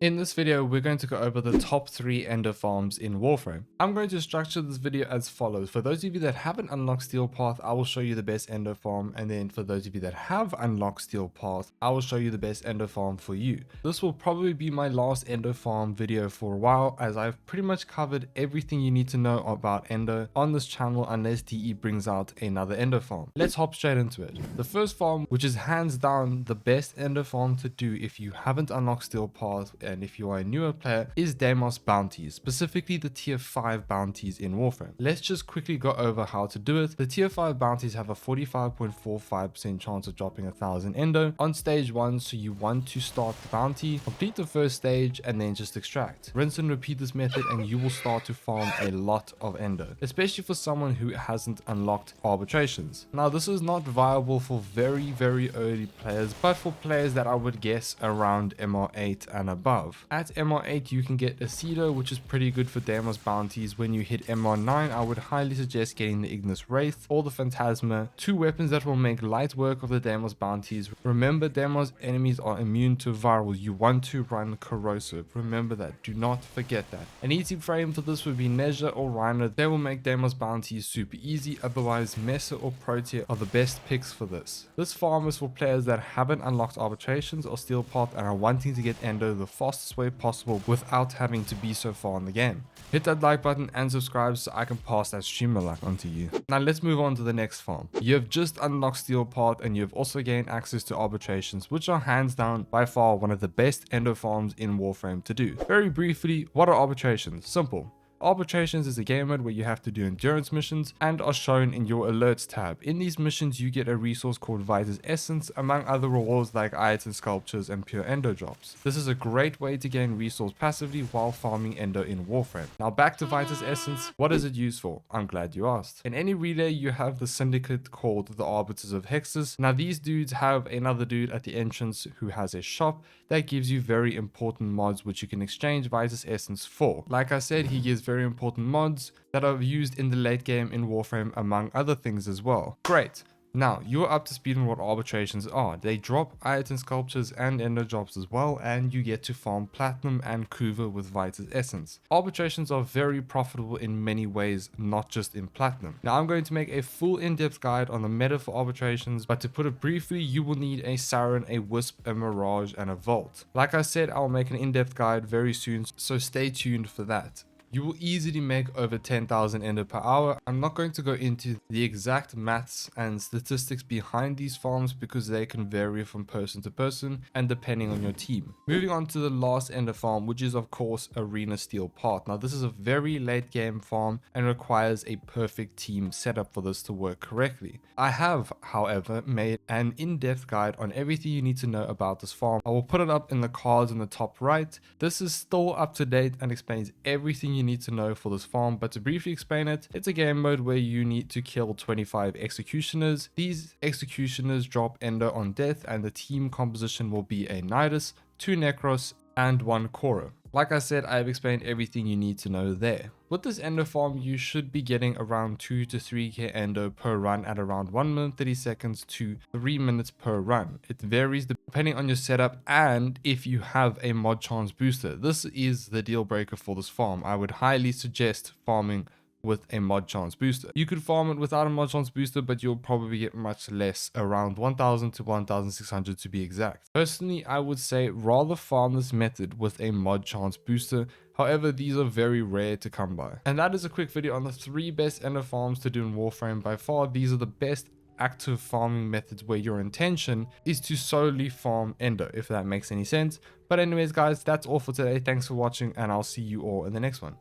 In this video, we're going to go over the top 3 ender farms in Warframe. I'm going to structure this video as follows. For those of you that haven't unlocked Steelpath, I will show you the best ender farm, and then for those of you that have unlocked Steelpath, I will show you the best ender farm for you. This will probably be my last ender farm video for a while, as I've pretty much covered everything you need to know about ender on this channel unless DE brings out another ender farm. Let's hop straight into it. The first farm, which is hands down the best ender farm to do if you haven't unlocked Steelpath, and if you are a newer player, is Deimos Bounties, specifically the tier 5 bounties in Warframe. Let's just quickly go over how to do it. The tier 5 bounties have a 45.45% chance of dropping 1000 Endo on stage 1, so you want to start the bounty, complete the first stage, and then just extract. Rinse and repeat this method and you will start to farm a lot of Endo, especially for someone who hasn't unlocked Arbitrations. Now this is not viable for very early players, but for players that I would guess around MR8 and above. At MR8 you can get Aceto, which is pretty good for Deimos Bounties. When you hit MR9, I would highly suggest getting the Ignis Wraith or the Phantasma, two weapons that will make light work of the Deimos Bounties. Remember, Deimos enemies are immune to viral. You want to run Corrosive. Remember that, do not forget that. An easy frame for this would be Nezha or Reiner. They will make Deimos Bounties super easy, otherwise Mesa or Protea are the best picks for this. This farm is for players that haven't unlocked Arbitrations or Steelpath and are wanting to get Endo the fastest way possible without having to be so far in the game. Hit that like button and subscribe so I can pass that streamer luck onto you. Now let's move on to the next farm. You have just unlocked Steelpath and you have also gained access to Arbitrations, which are hands down by far one of the best endo farms in Warframe to do. Very briefly, what are Arbitrations? Simple. Arbitrations is a game mode where you have to do endurance missions and are shown in your alerts tab. In these missions you get a resource called Vitus Essence, among other rewards like item sculptures and pure endo drops. This is a great way to gain resource passively while farming endo in Warframe. Now back to Vitus Essence, what is it used for? I'm glad you asked. In any relay you have the syndicate called the Arbiters of Hexes. Now these dudes have another dude at the entrance who has a shop that gives you very important mods which you can exchange Vitus Essence for. Like I said, he gives very important mods that are used in the late game in Warframe, among other things as well. Great. Now, you're up to speed on what Arbitrations are. They drop item sculptures and endo drops as well, and you get to farm platinum and Kuva with Vitus Essence. Arbitrations are very profitable in many ways, not just in platinum. Now, I'm going to make a full in-depth guide on the meta for Arbitrations, but to put it briefly, you will need a Siren, a Wisp, a Mirage, and a Vault. Like I said, I'll make an in-depth guide very soon, so stay tuned for that. You will easily make over 10,000 Endo per hour. I'm not going to go into the exact maths and statistics behind these farms because they can vary from person to person and depending on your team. Moving on to the last Endo farm, which is of course Arena Steelpath. Now this is a very late game farm and requires a perfect team setup for this to work correctly. I have, however, made an in-depth guide on everything you need to know about this farm. I will put it up in the cards in the top right. This is still up to date and explains everything you need to know for this farm, but to briefly explain it, it's a game mode where you need to kill 25 executioners. These executioners drop endo on death and the team composition will be a Nidus, 2 Necros, and 1 Kora. Like I said, I've explained everything you need to know there. With this endo farm, you should be getting around 2 to 3k endo per run at around 1 minute 30 seconds to 3 minutes per run. It varies depending on your setup and if you have a mod chance booster. This is the deal breaker for this farm. I would highly suggest farming with a mod chance booster. You could farm it without a mod chance booster, but you'll probably get much less, around 1000 to 1600 to be exact. Personally, I would say rather farm this method with a mod chance booster. However, these are very rare to come by. And that is a quick video on the 3 best endo farms to do in Warframe. By far, these are the best active farming methods where your intention is to solely farm endo, if that makes any sense. But anyways guys, that's all for today. Thanks for watching and I'll see you all in the next one.